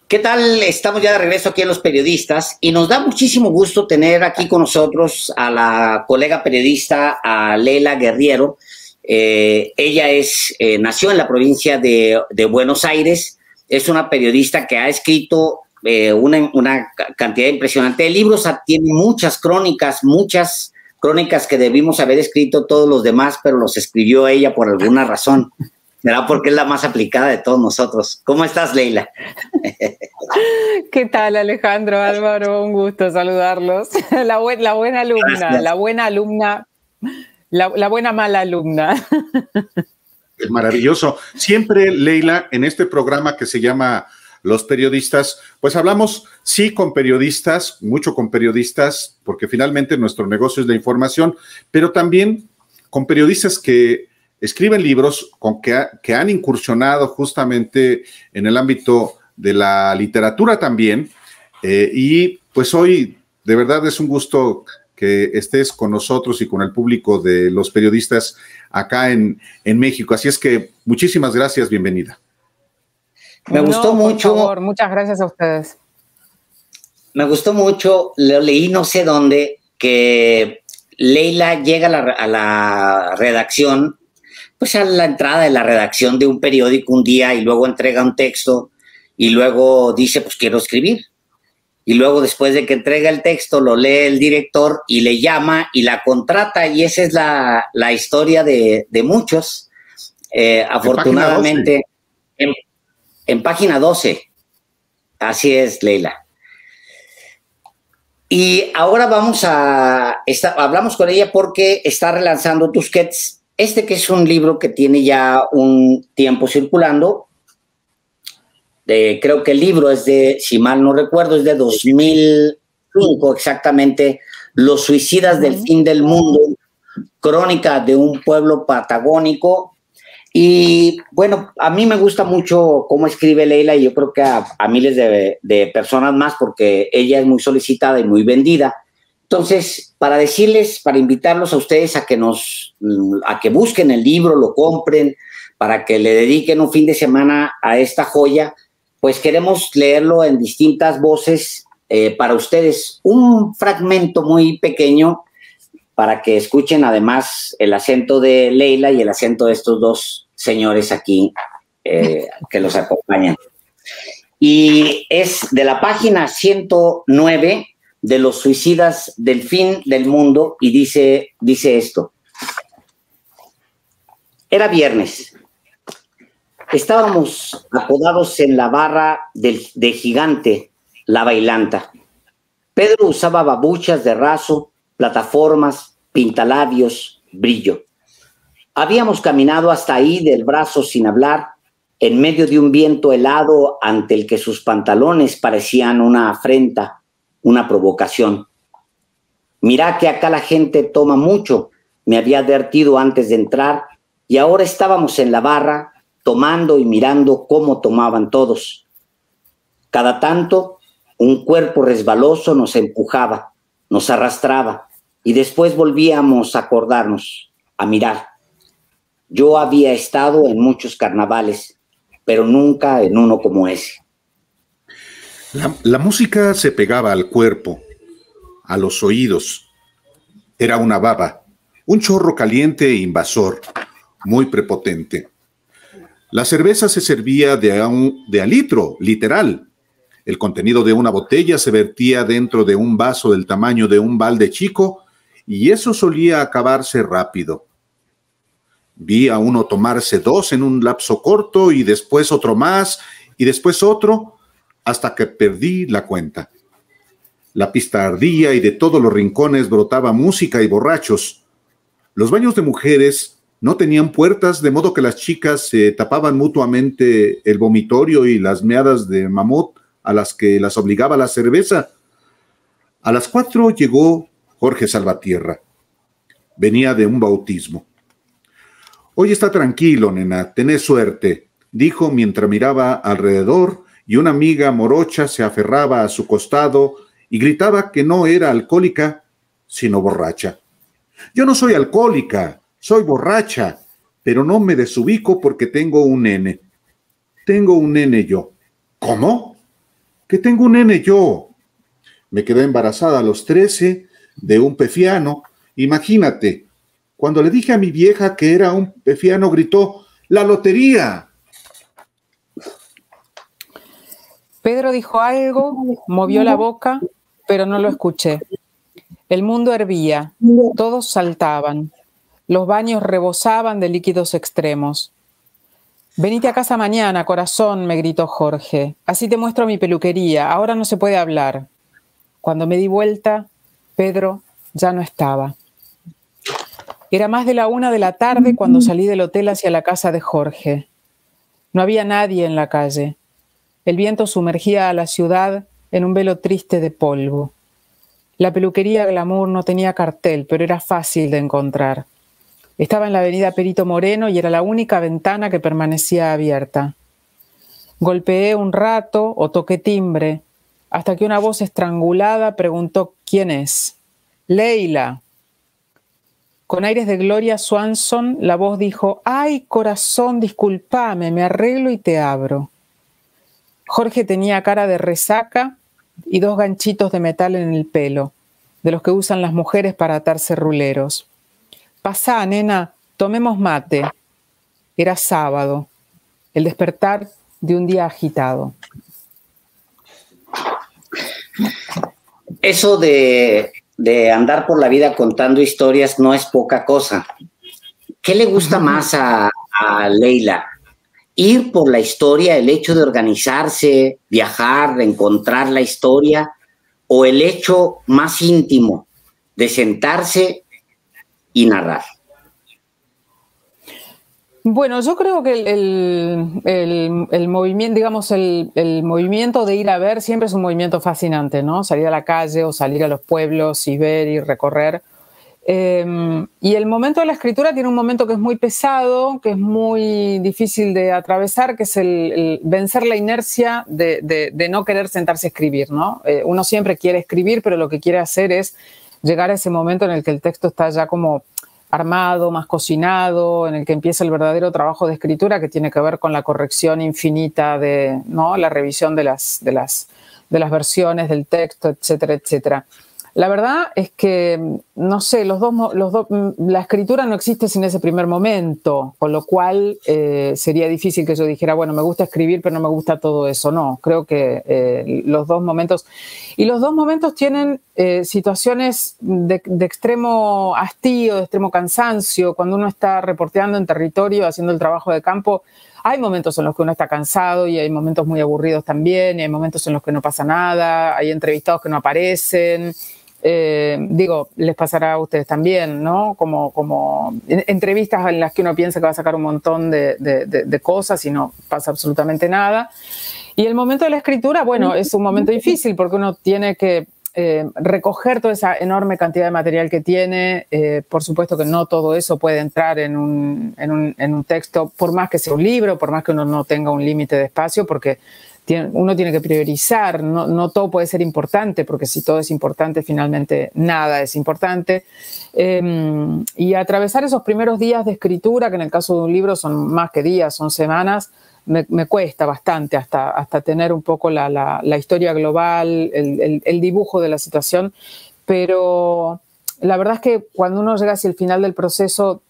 ¿Qué tal? Estamos ya de regreso aquí en Los Periodistas y nos da muchísimo gusto tener aquí con nosotros a la colega periodista, a Leila Guerriero. Ella nació en la provincia de Buenos Aires, es una periodista que ha escrito una cantidad impresionante de libros, tiene muchas crónicas que debimos haber escrito todos los demás, pero los escribió ella por alguna razón. ¿Será porque es la más aplicada de todos nosotros? ¿Cómo estás, Leila? ¿Qué tal, Alejandro, Álvaro? Un gusto saludarlos. La buena alumna, gracias. La buena alumna, la buena mala alumna. Es maravilloso. Siempre, Leila, en este programa que se llama Los Periodistas, pues hablamos, sí, con periodistas, mucho con periodistas, porque finalmente nuestro negocio es la información, pero también con periodistas que escriben libros que han incursionado justamente en el ámbito de la literatura también, y pues hoy de verdad es un gusto que estés con nosotros y con el público de Los Periodistas acá en México, así es que muchísimas gracias, bienvenida. Me gustó mucho. Por favor, muchas gracias a ustedes. Me gustó mucho, lo leí no sé dónde, que Leila llega a la redacción, pues a la entrada de la redacción de un periódico un día y luego entrega un texto y luego dice, pues quiero escribir. Y luego después de que entrega el texto lo lee el director y le llama y la contrata, y esa es la historia de muchos. Afortunadamente, en página 12. Así es, Leila. Y ahora hablamos con ella porque está relanzando Tusquets, que es un libro que tiene ya un tiempo circulando. Creo que el libro es si mal no recuerdo, es de 2005 exactamente, Los suicidas del fin del mundo, crónica de un pueblo patagónico. Y bueno, a mí me gusta mucho cómo escribe Leila, y yo creo que a miles de personas más, porque ella es muy solicitada y muy vendida. Entonces, para invitarlos a ustedes a que busquen el libro, lo compren, para que le dediquen un fin de semana a esta joya, pues queremos leerlo en distintas voces para ustedes. Un fragmento muy pequeño para que escuchen además el acento de Leila y el acento de estos dos señores aquí que los acompañan. Y es de la página 109 de Los suicidas del fin del mundo, y dice esto. Era viernes. Estábamos apodados en la barra de Gigante, la bailanta. Pedro usaba babuchas de raso, plataformas, pintalabios, brillo. Habíamos caminado hasta ahí del brazo sin hablar, en medio de un viento helado ante el que sus pantalones parecían una afrenta, una provocación. Mirá que acá la gente toma mucho, me había advertido antes de entrar, y ahora estábamos en la barra, tomando y mirando cómo tomaban todos. Cada tanto, un cuerpo resbaloso nos empujaba, nos arrastraba, y después volvíamos a acordarnos, a mirar. Yo había estado en muchos carnavales, pero nunca en uno como ese. La música se pegaba al cuerpo, a los oídos. Era una baba, un chorro caliente e invasor, muy prepotente. La cerveza se servía de a litro, literal. El contenido de una botella se vertía dentro de un vaso del tamaño de un balde chico, y eso solía acabarse rápido. Vi a uno tomarse 2 en un lapso corto, y después otro más, y después otro, hasta que perdí la cuenta. La pista ardía y de todos los rincones brotaba música y borrachos. Los baños de mujeres no tenían puertas, de modo que las chicas se tapaban mutuamente el vomitorio y las meadas de mamut a las que las obligaba la cerveza. A las 4 llegó Jorge Salvatierra. Venía de un bautismo. Hoy está tranquilo, nena, tenés suerte, dijo mientras miraba alrededor, y una amiga morocha se aferraba a su costado y gritaba que no era alcohólica, sino borracha. Yo no soy alcohólica, soy borracha, pero no me desubico porque tengo un nene. Tengo un nene yo. ¿Cómo? que tengo un nene yo. Me quedé embarazada a los 13 de un pefiano. Imagínate, cuando le dije a mi vieja que era un pefiano, gritó, ¡la lotería! Pedro dijo algo, movió la boca, pero no lo escuché. El mundo hervía, todos saltaban, los baños rebosaban de líquidos extremos. Venite a casa mañana, corazón, me gritó Jorge. Así te muestro mi peluquería, ahora no se puede hablar. Cuando me di vuelta, Pedro ya no estaba. Era más de la 1 de la tarde cuando salí del hotel hacia la casa de Jorge. No había nadie en la calle. El viento sumergía a la ciudad en un velo triste de polvo. La peluquería Glamour no tenía cartel, pero era fácil de encontrar. Estaba en la avenida Perito Moreno y era la única ventana que permanecía abierta. Golpeé un rato o toqué timbre, hasta que una voz estrangulada preguntó ¿quién es? Leila. Con aires de Gloria Swanson, la voz dijo, ¡ay, corazón, discúlpame, me arreglo y te abro! Jorge tenía cara de resaca y 2 ganchitos de metal en el pelo, de los que usan las mujeres para atarse ruleros. Pasá, nena, tomemos mate. Era sábado, el despertar de un día agitado. Eso de andar por la vida contando historias no es poca cosa. ¿Qué le gusta más a Leila? Ir por la historia, el hecho de organizarse, viajar, encontrar la historia, o el hecho más íntimo de sentarse y narrar. Bueno, yo creo que el movimiento, digamos, el movimiento de ir a ver siempre es un movimiento fascinante, ¿no? Salir a la calle o salir a los pueblos y ver y recorrer. Y el momento de la escritura tiene un momento que es muy pesado, que es muy difícil de atravesar, que es el vencer la inercia de no querer sentarse a escribir, ¿no? Uno siempre quiere escribir, pero lo que quiere hacer es llegar a ese momento en el que el texto está ya como armado, más cocinado, en el que empieza el verdadero trabajo de escritura que tiene que ver con la corrección infinita de, ¿no? La revisión de las versiones del texto, etcétera, etcétera. La verdad es que, no sé, la escritura no existe sin ese primer momento, con lo cual sería difícil que yo dijera, bueno, me gusta escribir, pero no me gusta todo eso. No, creo que los 2 momentos... Y los 2 momentos tienen situaciones de extremo hastío, de extremo cansancio. Cuando uno está reporteando en territorio, haciendo el trabajo de campo, hay momentos en los que uno está cansado y hay momentos muy aburridos también, y hay momentos en los que no pasa nada, hay entrevistados que no aparecen. Les pasará a ustedes también, ¿no? Como entrevistas en las que uno piensa que va a sacar un montón de cosas y no pasa absolutamente nada. Y el momento de la escritura, bueno, es un momento difícil porque uno tiene que recoger toda esa enorme cantidad de material que tiene. Por supuesto que no todo eso puede entrar en un texto, por más que sea un libro, por más que uno no tenga un límite de espacio, porque uno tiene que priorizar, no todo puede ser importante, porque si todo es importante, finalmente nada es importante. Y atravesar esos primeros días de escritura, que en el caso de un libro son más que días, son semanas, me cuesta bastante hasta tener un poco la historia global, el dibujo de la situación, pero la verdad es que cuando uno llega hacia el final del proceso,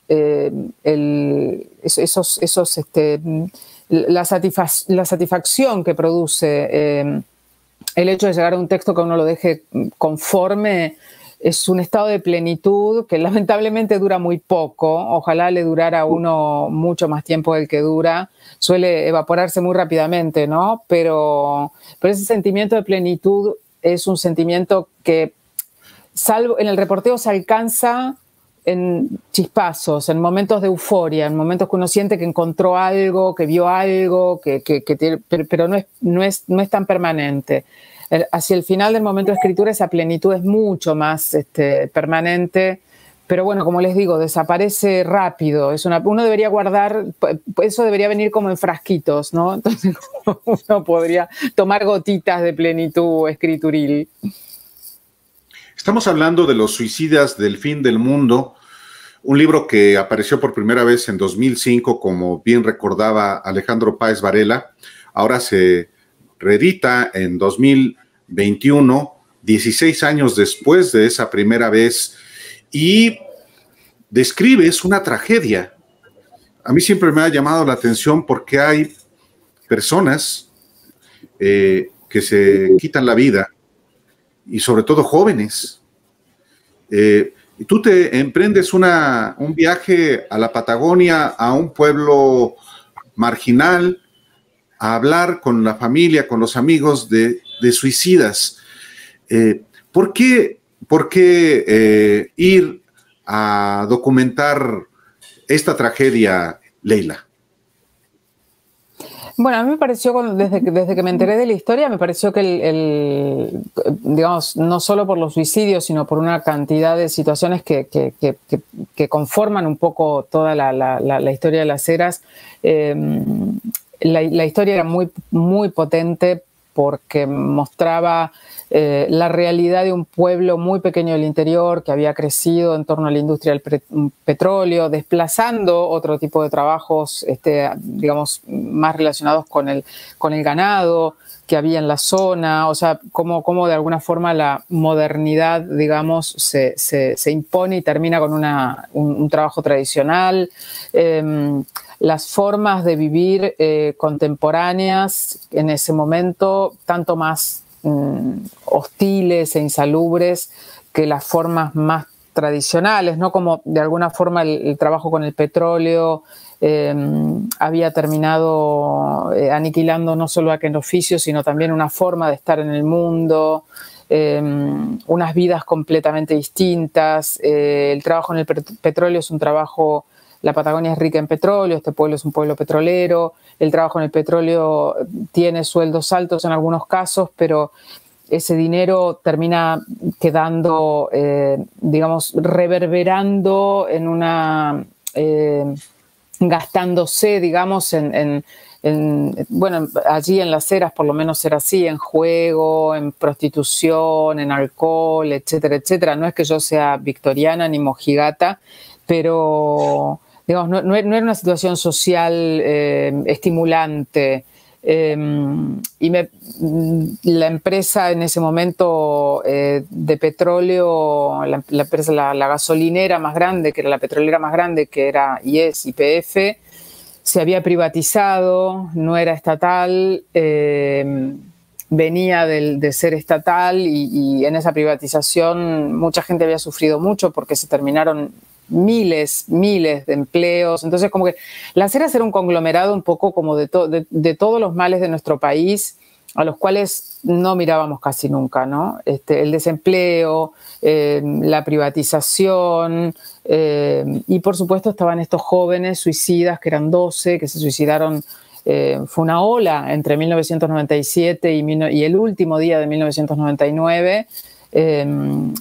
la satisfacción que produce el hecho de llegar a un texto que uno lo deje conforme es un estado de plenitud que lamentablemente dura muy poco. Ojalá le durara a uno mucho más tiempo del que dura. Suele evaporarse muy rápidamente, ¿no? Pero ese sentimiento de plenitud es un sentimiento que, salvo en el reporteo, se alcanza en chispazos, en momentos de euforia, en momentos que uno siente que encontró algo, que vio algo, pero no es tan permanente. Hacia el final del momento de escritura esa plenitud es mucho más permanente, pero bueno, como les digo, desaparece rápido. Uno debería guardar, eso debería venir como en frasquitos, ¿no? Entonces uno podría tomar gotitas de plenitud escrituril. Estamos hablando de Los suicidas del fin del mundo, un libro que apareció por primera vez en 2005, como bien recordaba Alejandro Páez Varela. Ahora se reedita en 2021, 16 años después de esa primera vez, y describes una tragedia. A mí siempre me ha llamado la atención porque hay personas que se quitan la vida, y sobre todo jóvenes. Y tú te emprendes un viaje a la Patagonia, a un pueblo marginal, a hablar con la familia, con los amigos de suicidas. ¿Por qué ir a documentar esta tragedia, Leila? Bueno, a mí me pareció, desde que me enteré de la historia, me pareció que digamos, no solo por los suicidios, sino por una cantidad de situaciones que conforman un poco toda la historia de Las Heras, la historia era muy, muy potente porque mostraba la realidad de un pueblo muy pequeño del interior que había crecido en torno a la industria del petróleo, desplazando otro tipo de trabajos, digamos, más relacionados con el ganado que había en la zona. O sea, cómo de alguna forma la modernidad, digamos, se impone y termina con un trabajo tradicional. Las formas de vivir contemporáneas en ese momento, tanto más hostiles e insalubres que las formas más tradicionales, ¿no? Como de alguna forma el trabajo con el petróleo había terminado aniquilando no solo aquel oficio, sino también una forma de estar en el mundo, unas vidas completamente distintas. El trabajo en el petróleo es un trabajo. La Patagonia es rica en petróleo, este pueblo es un pueblo petrolero, el trabajo en el petróleo tiene sueldos altos en algunos casos, pero ese dinero termina quedando, digamos, reverberando en gastándose, digamos, bueno, allí en Las Heras por lo menos era así, en juego, en prostitución, en alcohol, etcétera, etcétera. No es que yo sea victoriana ni mojigata, pero digamos, no era una situación social estimulante. Y la empresa en ese momento de petróleo, la empresa, la gasolinera más grande, que era la petrolera más grande, que era y YPF, se había privatizado, no era estatal, venía de ser estatal y en esa privatización mucha gente había sufrido mucho porque se terminaron miles de empleos. Entonces, como que Las Heras era un conglomerado un poco como de todos los males de nuestro país, a los cuales no mirábamos casi nunca, ¿no? El desempleo, la privatización, y por supuesto estaban estos jóvenes suicidas, que eran 12, que se suicidaron. Fue una ola entre 1997 y el último día de 1999.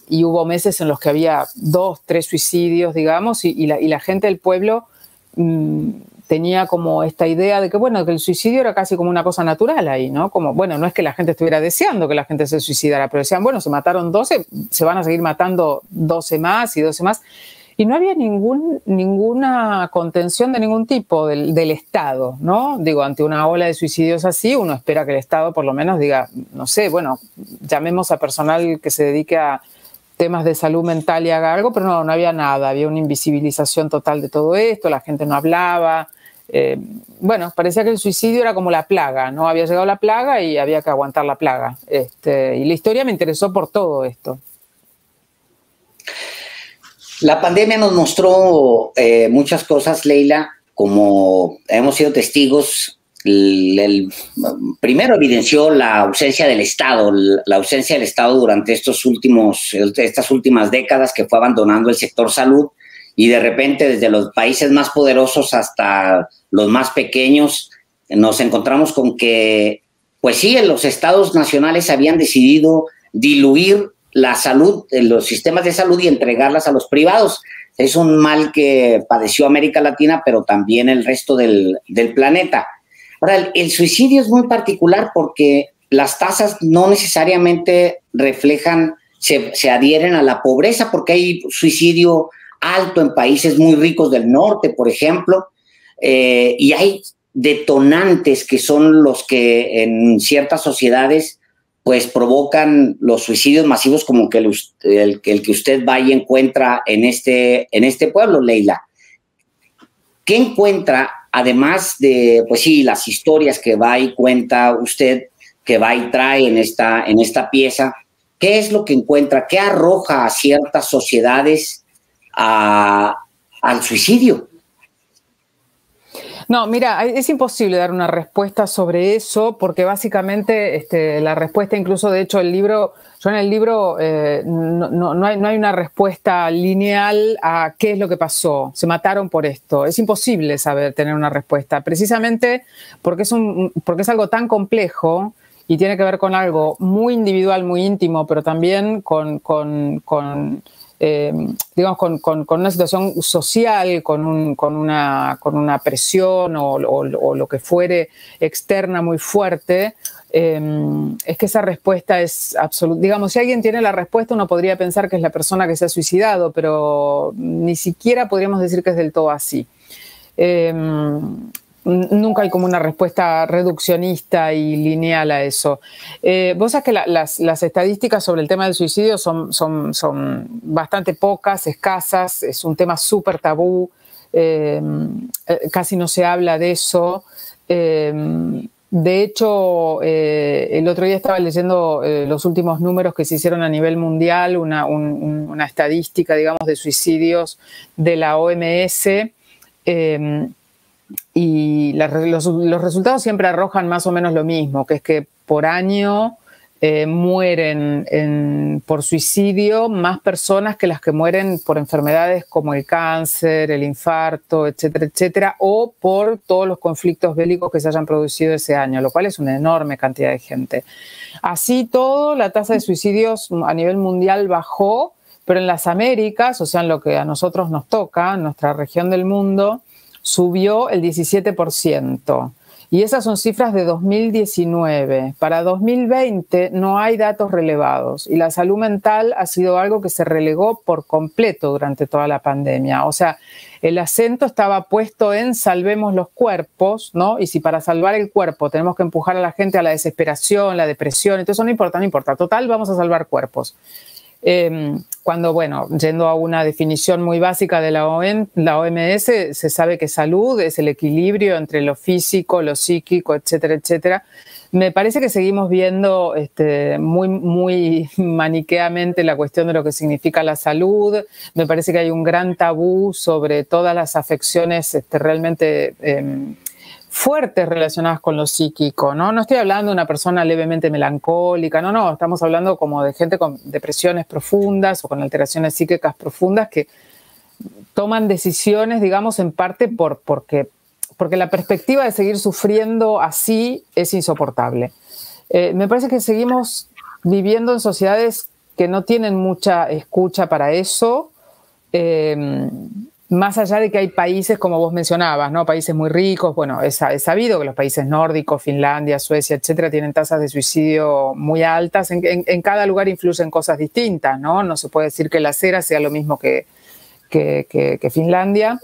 Y hubo meses en los que había 2, 3 suicidios, digamos, y la gente del pueblo tenía como esta idea de que, bueno, que el suicidio era casi como una cosa natural ahí, ¿no? Como, bueno, no es que la gente estuviera deseando que la gente se suicidara, pero decían, bueno, se mataron 12, se van a seguir matando 12 más y 12 más. Y no había ninguna contención de ningún tipo del Estado, ¿no? Digo, ante una ola de suicidios así, uno espera que el Estado por lo menos diga, no sé, bueno, llamemos a personal que se dedique a temas de salud mental y haga algo, pero no había nada, había una invisibilización total de todo esto, la gente no hablaba. Bueno, parecía que el suicidio era como la plaga, ¿no? Había llegado la plaga y había que aguantar la plaga. Y la historia me interesó por todo esto. La pandemia nos mostró muchas cosas, Leila, como hemos sido testigos. Primero evidenció la ausencia del Estado, durante estas últimas décadas, que fue abandonando el sector salud, y de repente desde los países más poderosos hasta los más pequeños nos encontramos con que, pues sí, los estados nacionales habían decidido diluir la salud, los sistemas de salud, y entregarlas a los privados. Es un mal que padeció América Latina, pero también el resto del planeta. Ahora, el suicidio es muy particular porque las tasas no necesariamente reflejan, se adhieren a la pobreza, porque hay suicidio alto en países muy ricos del norte, por ejemplo, y hay detonantes que son los que en ciertas sociedades pues provocan los suicidios masivos como que el que usted va y encuentra en este pueblo, Leila. ¿Qué encuentra, además de, pues sí, las historias que va y cuenta usted, que va y trae en esta pieza? ¿Qué es lo que encuentra? ¿Qué arroja a ciertas sociedades al suicidio? No, mira, es imposible dar una respuesta sobre eso porque básicamente la respuesta, incluso de hecho yo en el libro no hay una respuesta lineal a qué es lo que pasó, se mataron por esto. Es imposible tener una respuesta, precisamente porque es algo tan complejo y tiene que ver con algo muy individual, muy íntimo, pero también con una situación social, con una presión o lo que fuere externa muy fuerte, es que esa respuesta es absoluta. Digamos, si alguien tiene la respuesta, uno podría pensar que es la persona que se ha suicidado, pero ni siquiera podríamos decir que es del todo así. Nunca hay como una respuesta reduccionista y lineal a eso. Vos sabés que las estadísticas sobre el tema del suicidio son bastante pocas, escasas, es un tema súper tabú, casi no se habla de eso. De hecho, el otro día estaba leyendo los últimos números que se hicieron a nivel mundial, una estadística, digamos, de suicidios de la OMS, y los resultados siempre arrojan más o menos lo mismo, que es que por año mueren por suicidio más personas que las que mueren por enfermedades como el cáncer, el infarto, etcétera, etcétera, o por todos los conflictos bélicos que se hayan producido ese año, lo cual es una enorme cantidad de gente. Así todo, la tasa de suicidios a nivel mundial bajó, pero en las Américas, o sea, en lo que a nosotros nos toca, en nuestra región del mundo, subió el 17%. Y esas son cifras de 2019. Para 2020 no hay datos relevados y la salud mental ha sido algo que se relegó por completo durante toda la pandemia. O sea, el acento estaba puesto en salvemos los cuerpos, ¿no? Y si para salvar el cuerpo tenemos que empujar a la gente a la desesperación, la depresión, entonces no importa. Total, vamos a salvar cuerpos. Cuando, bueno, yendo a una definición muy básica de la OMS, se sabe que salud es el equilibrio entre lo físico, lo psíquico, etcétera, etcétera. Me parece que seguimos viendo muy maniqueamente la cuestión de lo que significa la salud. Me parece que hay un gran tabú sobre todas las afecciones realmente fuertes relacionadas con lo psíquico, ¿no? No estoy hablando de una persona levemente melancólica, no, estamos hablando como de gente con depresiones profundas o con alteraciones psíquicas profundas que toman decisiones, digamos, en parte porque la perspectiva de seguir sufriendo así es insoportable. Me parece que seguimos viviendo en sociedades que no tienen mucha escucha para eso, más allá de que hay países, como vos mencionabas, ¿no? Países muy ricos. Bueno, es sabido que los países nórdicos, Finlandia, Suecia, etcétera, tienen tasas de suicidio muy altas. En cada lugar influyen cosas distintas, ¿no? No se puede decir que la cera sea lo mismo que Finlandia.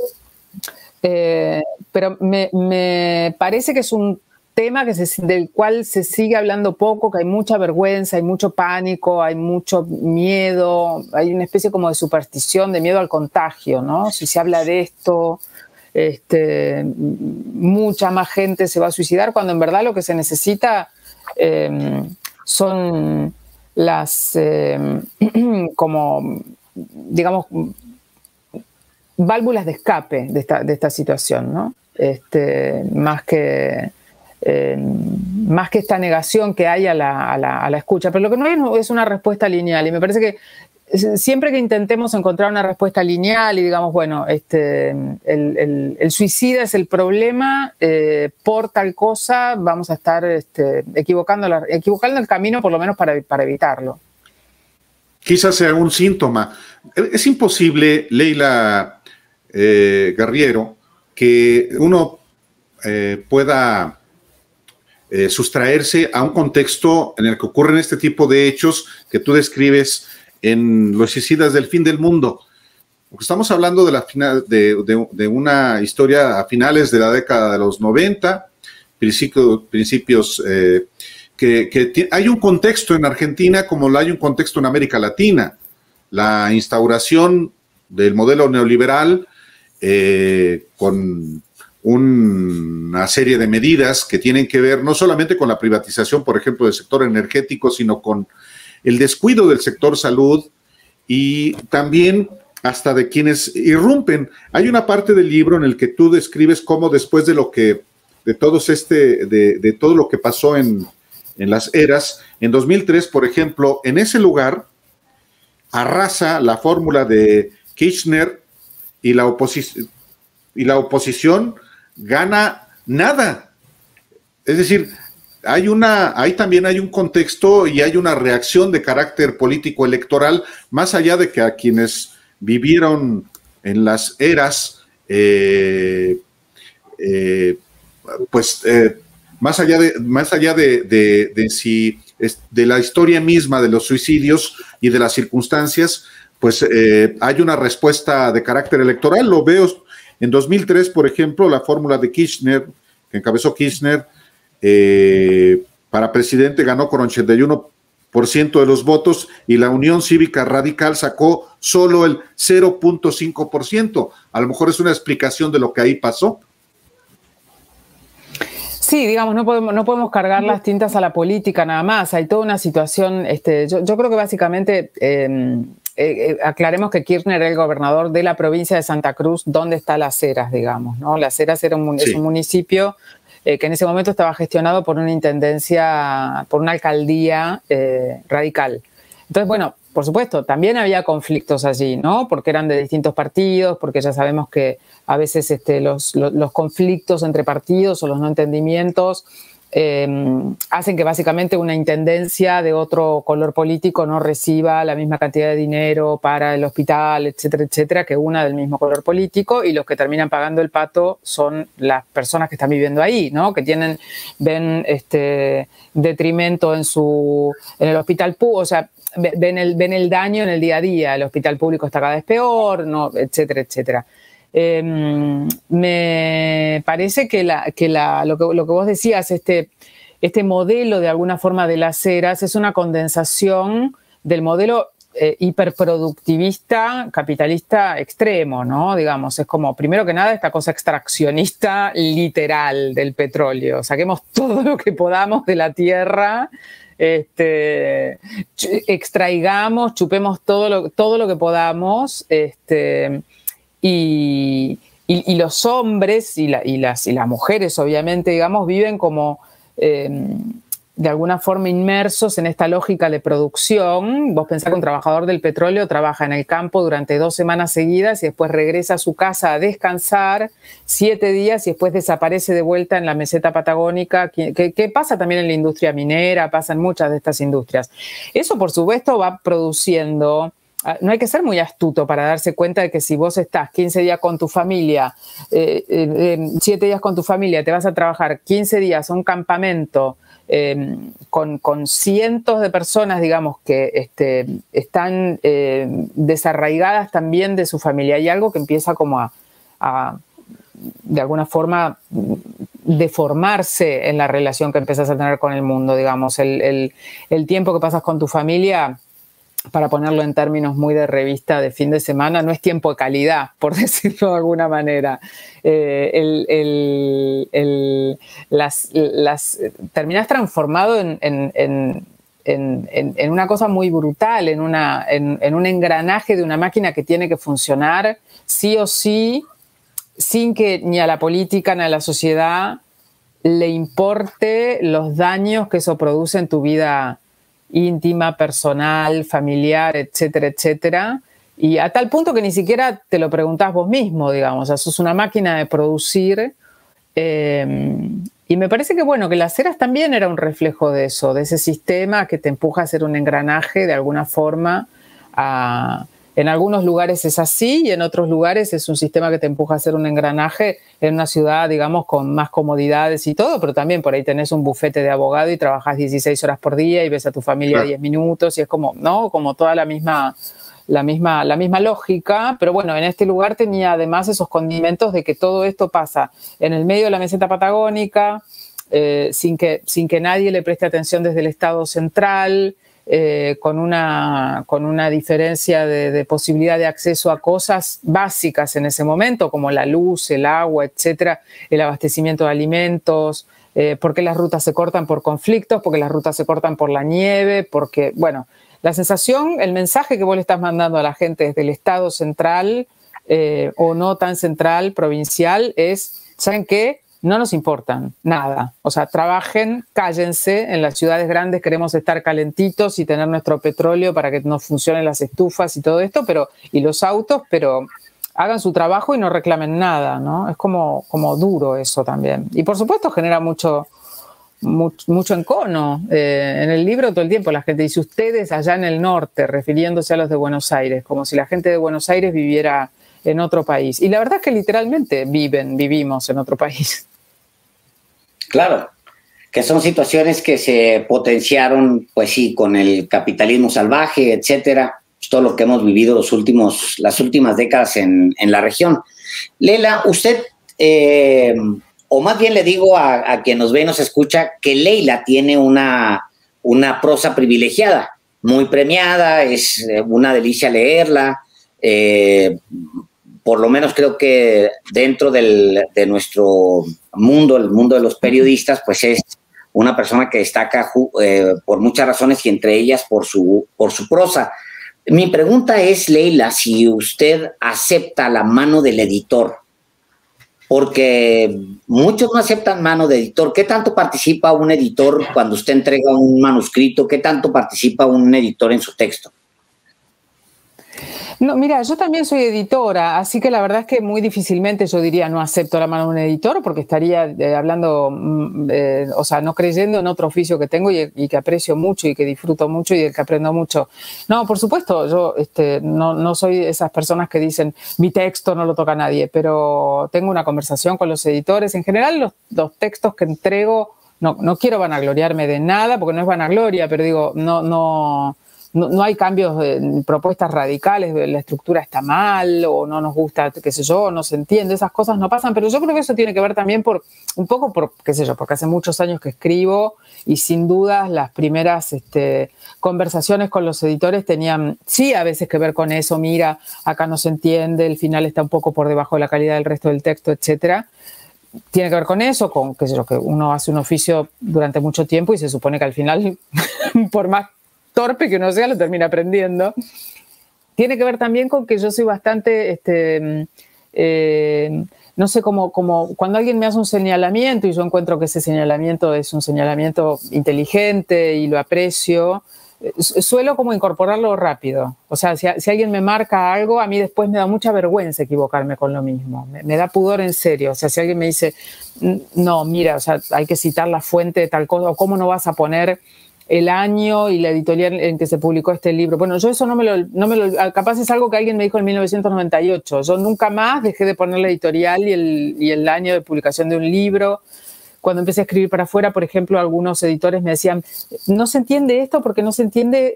Pero me parece que es un tema del cual se sigue hablando poco, que hay mucha vergüenza, hay mucho pánico, hay mucho miedo, hay una especie como de superstición, de miedo al contagio, ¿no? Si se habla de esto, mucha más gente se va a suicidar, cuando en verdad lo que se necesita son las, como, digamos, válvulas de escape de esta situación, ¿no? Más que esta negación que hay a la escucha. Pero lo que no hay es una respuesta lineal, y me parece que siempre que intentemos encontrar una respuesta lineal y digamos, bueno, el suicida es el problema por tal cosa, vamos a estar equivocando el camino, por lo menos para evitarlo. Quizás sea un síntoma. Es imposible, Leila Garriero, que uno pueda sustraerse a un contexto en el que ocurren este tipo de hechos que tú describes en Los suicidas del fin del mundo. Estamos hablando de una historia a finales de la década de los 90, principios que hay un contexto en Argentina como hay un contexto en América Latina. La instauración del modelo neoliberal con una serie de medidas que tienen que ver no solamente con la privatización, por ejemplo, del sector energético, sino con el descuido del sector salud y también hasta de quienes irrumpen. Hay una parte del libro en el que tú describes cómo después de todo lo que pasó en las eras, en 2003, por ejemplo, en ese lugar arrasa la fórmula de Kirchner y la oposición gana nada. Es decir, ahí también hay un contexto y hay una reacción de carácter político electoral, más allá de que a quienes vivieron en las eras, más allá de si de la historia misma de los suicidios y de las circunstancias, pues hay una respuesta de carácter electoral. Lo veo en 2003, por ejemplo, la fórmula de Kirchner, que encabezó Kirchner, para presidente ganó con 81% de los votos y la Unión Cívica Radical sacó solo el 0.5%. A lo mejor es una explicación de lo que ahí pasó. Sí, digamos, no podemos cargar las tintas a la política nada más. Hay toda una situación, yo creo que básicamente aclaremos que Kirchner era el gobernador de la provincia de Santa Cruz, donde está Las Heras, digamos, ¿no? Las Heras es un municipio que en ese momento estaba gestionado por una intendencia, por una alcaldía radical. Entonces, bueno, por supuesto, también había conflictos allí, ¿no? Porque eran de distintos partidos, porque ya sabemos que a veces los conflictos entre partidos o los no entendimientos hacen que básicamente una intendencia de otro color político no reciba la misma cantidad de dinero para el hospital, etcétera, etcétera, que una del mismo color político, y los que terminan pagando el pato son las personas que están viviendo ahí, ¿no? Que ven detrimento en el hospital público, o sea, ven el daño en el día a día, el hospital público está cada vez peor, ¿no? Etcétera, etcétera. Me parece que lo que vos decías, este modelo de alguna forma de Las Heras es una condensación del modelo hiperproductivista, capitalista extremo, ¿no? Digamos, es como, primero que nada, esta cosa extraccionista literal del petróleo. Saquemos todo lo que podamos de la tierra, extraigamos, chupemos todo lo que podamos, y los hombres y las mujeres, obviamente, digamos, viven como de alguna forma inmersos en esta lógica de producción. Vos pensás que un trabajador del petróleo trabaja en el campo durante 2 semanas seguidas y después regresa a su casa a descansar 7 días y después desaparece de vuelta en la meseta patagónica, que pasa también en la industria minera, pasa en muchas de estas industrias. Eso, por supuesto, va produciendo... No hay que ser muy astuto para darse cuenta de que si vos estás 15 días con tu familia, 7 días con tu familia, te vas a trabajar 15 días a un campamento con cientos de personas, digamos, que están desarraigadas también de su familia. Hay algo que empieza como a de alguna forma deformarse en la relación que empezás a tener con el mundo, digamos. El tiempo que pasas con tu familia, para ponerlo en términos muy de revista de fin de semana, no es tiempo de calidad, por decirlo de alguna manera. Terminás transformado en una cosa muy brutal, en un engranaje de una máquina que tiene que funcionar sí o sí, sin que ni a la política ni a la sociedad le importe los daños que eso produce en tu vida íntima, personal, familiar, etcétera, etcétera. Y a tal punto que ni siquiera te lo preguntás vos mismo, digamos. O sea, sos una máquina de producir. Y me parece que, bueno, que Las Heras también era un reflejo de eso, de ese sistema que te empuja a ser un engranaje de alguna forma. En algunos lugares es así y en otros lugares es un sistema que te empuja a ser un engranaje en una ciudad, digamos, con más comodidades y todo, pero también por ahí tenés un bufete de abogado y trabajás 16 horas por día y ves a tu familia 10 minutos y es como, ¿no? Como toda la misma la misma lógica, pero bueno, en este lugar tenía además esos condimentos de que todo esto pasa en el medio de la meseta patagónica, sin que nadie le preste atención desde el Estado central, con una diferencia de posibilidad de acceso a cosas básicas en ese momento, como la luz, el agua, etcétera, el abastecimiento de alimentos, porque las rutas se cortan por conflictos, porque las rutas se cortan por la nieve, porque, bueno, la sensación, el mensaje que vos le estás mandando a la gente desde el Estado central o no tan central, provincial, es, ¿saben qué? No nos importan nada. O sea, trabajen, cállense. En las ciudades grandes queremos estar calentitos y tener nuestro petróleo para que nos funcionen las estufas y todo esto, y los autos, pero hagan su trabajo y no reclamen nada, ¿no? Es como duro eso también. Y por supuesto genera mucho encono. En el libro todo el tiempo la gente dice ustedes allá en el norte, refiriéndose a los de Buenos Aires, como si la gente de Buenos Aires viviera en otro país. Y la verdad es que literalmente vivimos en otro país. Claro, que son situaciones que se potenciaron, pues sí, con el capitalismo salvaje, etcétera, todo lo que hemos vivido las últimas décadas en la región. Leila, usted, o más bien le digo a quien nos ve y nos escucha, que Leila tiene una prosa privilegiada, muy premiada, es una delicia leerla, por lo menos creo que dentro de nuestro mundo, el mundo de los periodistas, pues es una persona que destaca por muchas razones y entre ellas por su prosa. Mi pregunta es, Leila, si usted acepta la mano del editor, porque muchos no aceptan mano de editor. ¿Qué tanto participa un editor cuando usted entrega un manuscrito? ¿Qué tanto participa un editor en su texto? No, mira, yo también soy editora, así que la verdad es que muy difícilmente yo diría no acepto la mano de un editor porque estaría hablando, o sea, no creyendo en otro oficio que tengo y que aprecio mucho y que disfruto mucho y del que aprendo mucho. No, por supuesto, yo no soy de esas personas que dicen mi texto no lo toca nadie, pero tengo una conversación con los editores. En general, los textos que entrego, no quiero vanagloriarme de nada porque no es vanagloria, pero digo, no hay cambios de propuestas radicales, la estructura está mal o no nos gusta, qué sé yo, no se entiende, esas cosas no pasan, pero yo creo que eso tiene que ver también un poco por, qué sé yo, porque hace muchos años que escribo y sin dudas las primeras conversaciones con los editores tenían, sí, a veces que ver con eso, mira, acá no se entiende, el final está un poco por debajo de la calidad del resto del texto, etcétera. Tiene que ver con eso, con, qué sé yo, que uno hace un oficio durante mucho tiempo y se supone que al final, por más torpe que uno sea, lo termina aprendiendo. Tiene que ver también con que yo soy bastante, no sé, como cuando alguien me hace un señalamiento y yo encuentro que ese señalamiento es un señalamiento inteligente y lo aprecio, suelo como incorporarlo rápido. O sea, si alguien me marca algo, a mí después me da mucha vergüenza equivocarme con lo mismo. Me da pudor en serio. O sea, si alguien me dice, no, mira, o sea, hay que citar la fuente de tal cosa, o cómo no vas a poner el año y la editorial en que se publicó este libro. Bueno, yo eso no me lo capaz es algo que alguien me dijo en 1998. Yo nunca más dejé de poner la editorial y el año de publicación de un libro. Cuando empecé a escribir para afuera, por ejemplo, algunos editores me decían, no se entiende esto porque no se entiende,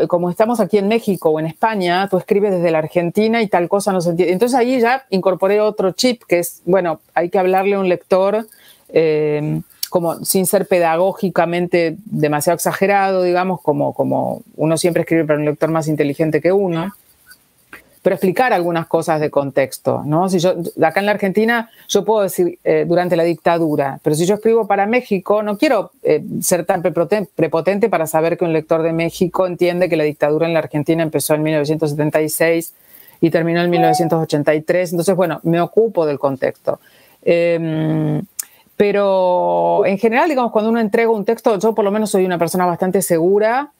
como estamos aquí en México o en España, tú escribes desde la Argentina y tal cosa no se entiende. Entonces ahí ya incorporé otro chip que es, bueno, hay que hablarle a un lector como sin ser pedagógicamente demasiado exagerado, digamos, como uno siempre escribe para un lector más inteligente que uno, pero explicar algunas cosas de contexto, ¿no? Si yo, acá en la Argentina, yo puedo decir durante la dictadura, pero si yo escribo para México, no quiero ser tan prepotente para saber que un lector de México entiende que la dictadura en la Argentina empezó en 1976 y terminó en 1983. Entonces, bueno, me ocupo del contexto. Pero en general, digamos, cuando uno entrega un texto, yo por lo menos soy una persona bastante segura,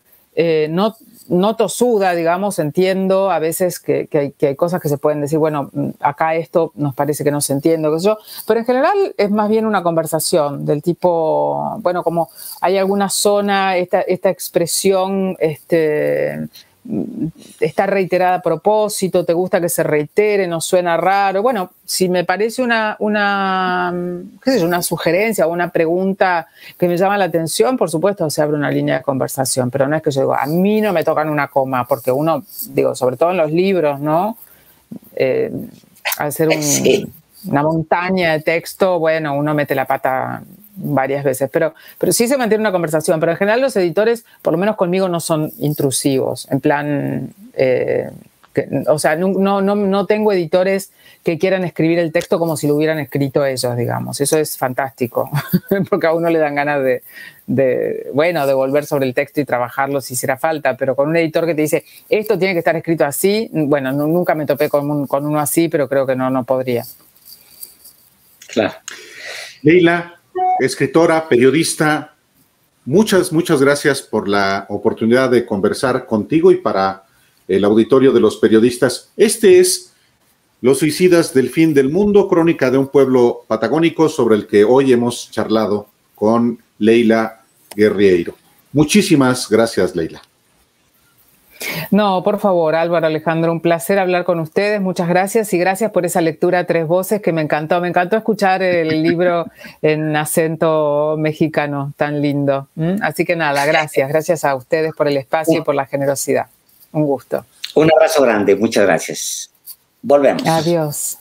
no tosuda, digamos, entiendo a veces que hay cosas que se pueden decir, bueno, acá esto nos parece que no se entiende, qué sé yo, pero en general es más bien una conversación del tipo, bueno, como hay alguna zona, esta expresión está reiterada a propósito, te gusta que se reitere, no suena raro. Bueno, si me parece qué sé yo, una sugerencia o una pregunta que me llama la atención, por supuesto se abre una línea de conversación, pero no es que yo digo, a mí no me tocan una coma, porque uno, digo, sobre todo en los libros, ¿no? Al ser una montaña de texto, bueno, uno mete la pata varias veces, pero sí se mantiene una conversación, pero en general los editores, por lo menos conmigo, no son intrusivos, en plan, o sea, no tengo editores que quieran escribir el texto como si lo hubieran escrito ellos, digamos, eso es fantástico, porque a uno le dan ganas de volver sobre el texto y trabajarlo si hiciera falta, pero con un editor que te dice, esto tiene que estar escrito así, bueno, nunca me topé con uno así, pero creo que no podría. Claro. Leila, escritora, periodista, muchas gracias por la oportunidad de conversar contigo y para el auditorio de los periodistas. Este es Los suicidas del fin del mundo, crónica de un pueblo patagónico, sobre el que hoy hemos charlado con Leila Guerriero. Muchísimas gracias, Leila. No, por favor, Álvaro, Alejandro, un placer hablar con ustedes, muchas gracias y gracias por esa lectura a 3 voces que me encantó escuchar el libro en acento mexicano tan lindo. Así que nada, gracias a ustedes por el espacio y por la generosidad. Un gusto. Un abrazo grande, muchas gracias. Volvemos. Adiós.